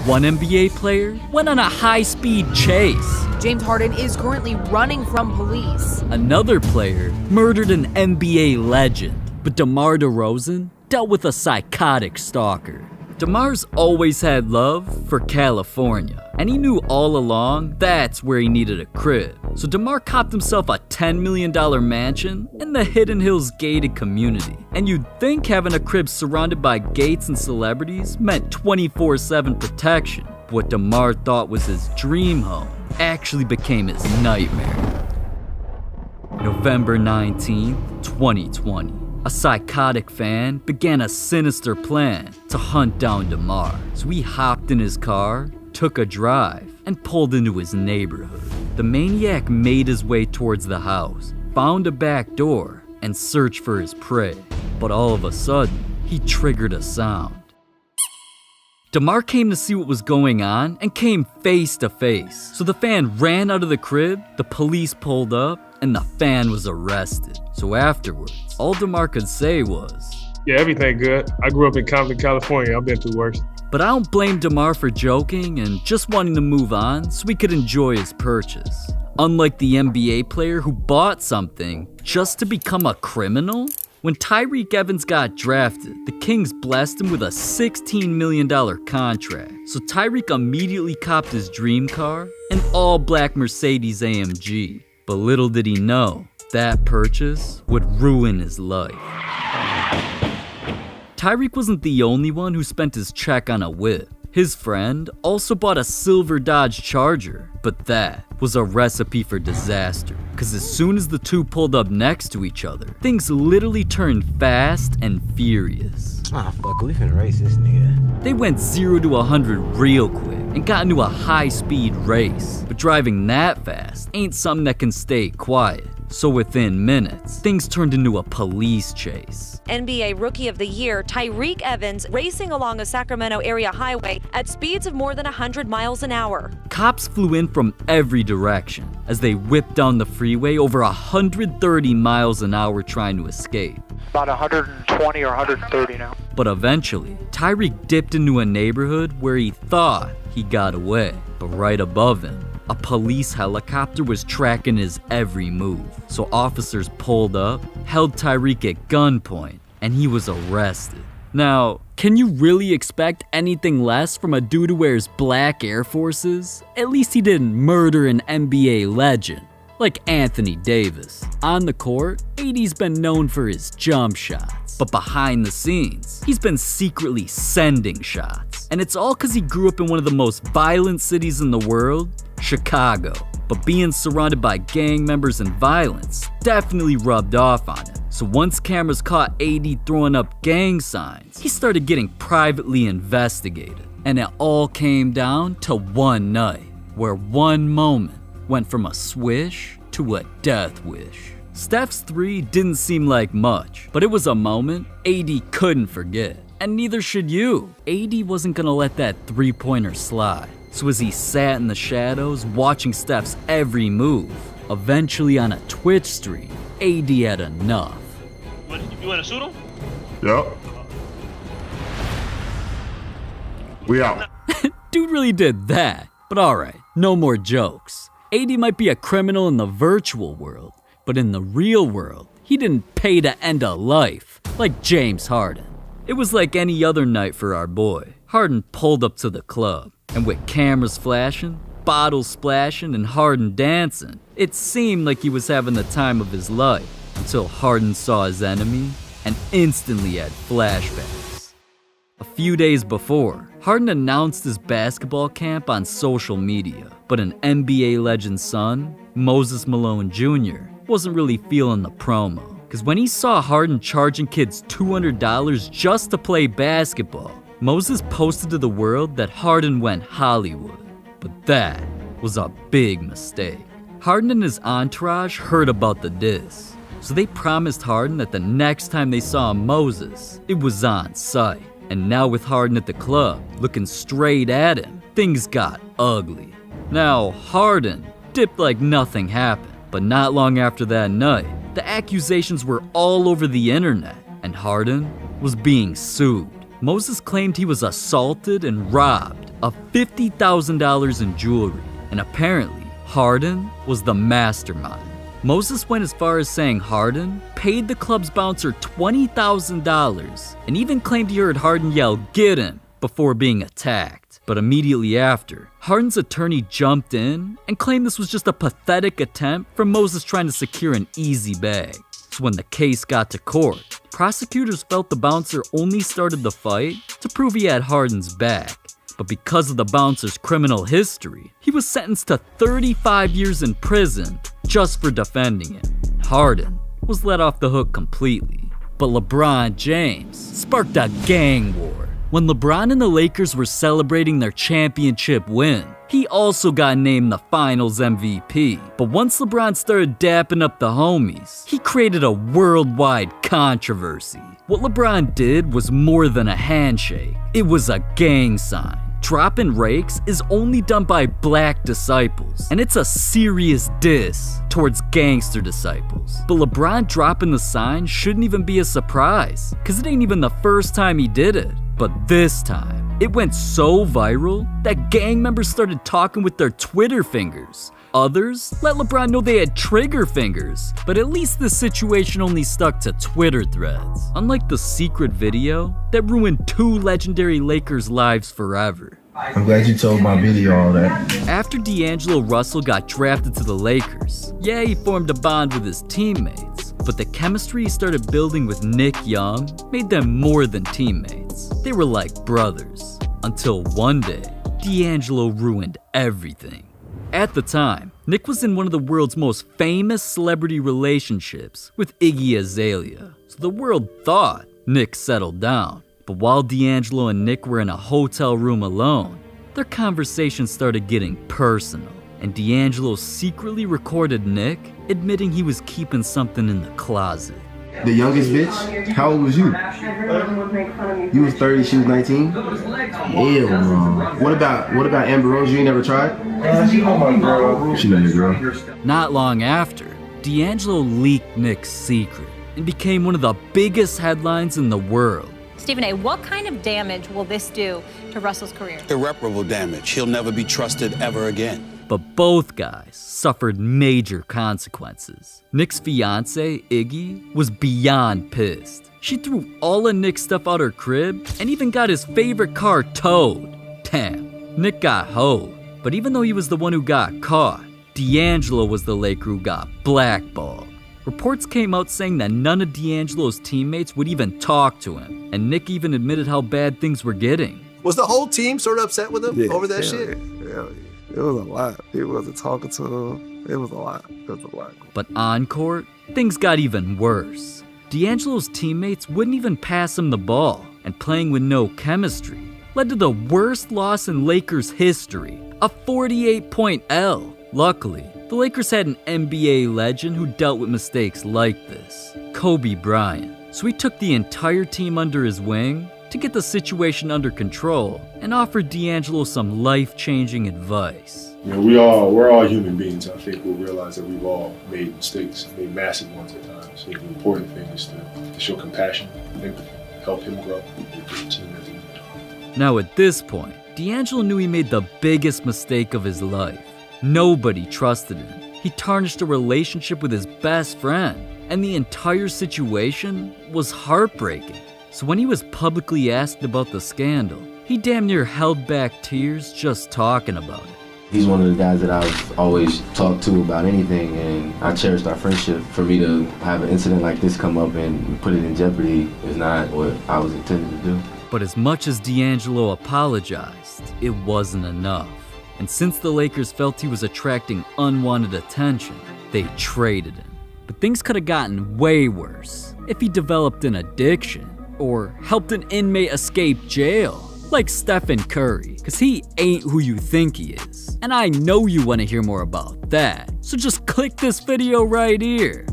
One NBA player went on a high-speed chase. James Harden is currently running from police. Another player murdered an NBA legend. But DeMar DeRozan dealt with a psychotic stalker. DeMar's always had love for California, and he knew all along that's where he needed a crib. So DeMar copped himself a $10 million mansion in the Hidden Hills gated community. And you'd think having a crib surrounded by gates and celebrities meant 24/7 protection. But what DeMar thought was his dream home actually became his nightmare. November 19th, 2020. A psychotic fan began a sinister plan to hunt down DeMar. So he hopped in his car, took a drive, and pulled into his neighborhood. The maniac made his way towards the house, found a back door, and searched for his prey. But all of a sudden, he triggered a sound. DeMar came to see what was going on and came face to face. So the fan ran out of the crib, the police pulled up, and the fan was arrested. So afterwards, all DeMar could say was, "Yeah, everything good. I grew up in Compton, California. I've been through worse." But I don't blame DeMar for joking and just wanting to move on so he could enjoy his purchase. Unlike the NBA player who bought something just to become a criminal, when Tyreke Evans got drafted, the Kings blessed him with a $16 million contract. So Tyreke immediately copped his dream car, an all-black Mercedes AMG. But little did he know, that purchase would ruin his life. Tyreke wasn't the only one who spent his check on a whip. His friend also bought a silver Dodge Charger, but that was a recipe for disaster. Cause as soon as the two pulled up next to each other, things literally turned fast and furious. Fuck, we finna race this nigga. They went 0 to 100 real quick and got into a high-speed race. But driving that fast ain't something that can stay quiet. So within minutes, things turned into a police chase. NBA Rookie of the Year, Tyreke Evans, racing along a Sacramento area highway at speeds of more than 100 miles an hour. Cops flew in from every direction as they whipped down the freeway over 130 miles an hour trying to escape. About 120 or 130 now. But eventually, Tyreke dipped into a neighborhood where he thought he got away. But right above him, a police helicopter was tracking his every move. So officers pulled up, held Tyreke at gunpoint, and he was arrested. Now, can you really expect anything less from a dude who wears black Air Forces? At least he didn't murder an NBA legend like Anthony Davis. On the court, AD's been known for his jump shots, but behind the scenes, he's been secretly sending shots. And it's all because he grew up in one of the most violent cities in the world, Chicago. But being surrounded by gang members and violence definitely rubbed off on him. So once cameras caught AD throwing up gang signs, he started getting privately investigated. And it all came down to one night, where one moment went from a swish to a death wish. Steph's three didn't seem like much, but it was a moment AD couldn't forget. And neither should you. AD wasn't gonna let that three-pointer slide. So as he sat in the shadows watching Steph's every move, eventually on a Twitch stream, AD had enough. You wanna shoot him? Yep. We out. Dude really did that. But alright, no more jokes. AD might be a criminal in the virtual world, but in the real world, he didn't pay to end a life like James Harden. It was like any other night for our boy. Harden pulled up to the club, and with cameras flashing, bottles splashing, and Harden dancing, it seemed like he was having the time of his life until Harden saw his enemy and instantly had flashbacks. A few days before, Harden announced his basketball camp on social media, but an NBA legend's son, Moses Malone Jr., wasn't really feeling the promo. Because when he saw Harden charging kids $200 just to play basketball, Moses posted to the world that Harden went Hollywood. But that was a big mistake. Harden and his entourage heard about the diss, so they promised Harden that the next time they saw Moses, it was on site. And now with Harden at the club, looking straight at him, things got ugly. Now, Harden dipped like nothing happened, but not long after that night, the accusations were all over the internet, and Harden was being sued. Moses claimed he was assaulted and robbed of $50,000 in jewelry, and apparently, Harden was the mastermind. Moses went as far as saying Harden paid the club's bouncer $20,000 and even claimed he heard Harden yell, "Get him," before being attacked. But immediately after, Harden's attorney jumped in and claimed this was just a pathetic attempt from Moses trying to secure an easy bag. So when the case got to court, prosecutors felt the bouncer only started the fight to prove he had Harden's back. But because of the bouncer's criminal history, he was sentenced to 35 years in prison just for defending him. Harden was let off the hook completely. But LeBron James sparked a gang war. When LeBron and the Lakers were celebrating their championship win, he also got named the Finals MVP. But once LeBron started dapping up the homies, he created a worldwide controversy. What LeBron did was more than a handshake. It was a gang sign. Dropping rakes is only done by black disciples, and it's a serious diss towards gangster disciples. But LeBron dropping the sign shouldn't even be a surprise, cause it ain't even the first time he did it. But this time, it went so viral that gang members started talking with their Twitter fingers. Others let LeBron know they had trigger fingers, but at least this situation only stuck to Twitter threads, unlike the secret video that ruined 2 legendary Lakers' lives forever. I'm glad you told my video all that. After D'Angelo Russell got drafted to the Lakers, yeah, he formed a bond with his teammates, but the chemistry he started building with Nick Young made them more than teammates. They were like brothers, until one day, D'Angelo ruined everything. At the time, Nick was in one of the world's most famous celebrity relationships with Iggy Azalea, so the world thought Nick settled down. But while D'Angelo and Nick were in a hotel room alone, their conversation started getting personal, and D'Angelo secretly recorded Nick admitting he was keeping something in the closet. The youngest bitch? How old was you? You was 30, she was 19? Hell no. What about Amber Rose? You ain't never tried? She know your girl. Not long after, D'Angelo leaked Nick's secret and became one of the biggest headlines in the world. Stephen A., what kind of damage will this do to Russell's career? Irreparable damage. He'll never be trusted ever again. But both guys suffered major consequences. Nick's fiance, Iggy, was beyond pissed. She threw all of Nick's stuff out her crib and even got his favorite car towed. Damn, Nick got hoed. But even though he was the one who got caught, D'Angelo was the Laker who got blackballed. Reports came out saying that none of D'Angelo's teammates would even talk to him, and Nick even admitted how bad things were getting. Was the whole team sort of upset with him over that shit? Yeah. It was a lot. It wasn't talking to him. It was a lot. But on court, things got even worse. D'Angelo's teammates wouldn't even pass him the ball, and playing with no chemistry led to the worst loss in Lakers history, a 48-point L. Luckily, the Lakers had an NBA legend who dealt with mistakes like this, Kobe Bryant. So he took the entire team under his wing to get the situation under control and offered D'Angelo some life-changing advice. You know, we're all human beings. I think we'll realize that we've all made mistakes, made massive ones at times. So the important thing is to show compassion, empathy, help him grow. Now at this point, D'Angelo knew he made the biggest mistake of his life. Nobody trusted him. He tarnished a relationship with his best friend, and the entire situation was heartbreaking. So when he was publicly asked about the scandal, he damn near held back tears just talking about it. He's one of the guys that I've always talked to about anything, and I cherished our friendship. For me to have an incident like this come up and put it in jeopardy is not what I was intended to do. But as much as D'Angelo apologized, it wasn't enough. And since the Lakers felt he was attracting unwanted attention, they traded him. But things could have gotten way worse if he developed an addiction or helped an inmate escape jail, like Stephen Curry, because he ain't who you think he is. And I know you want to hear more about that, so just click this video right here.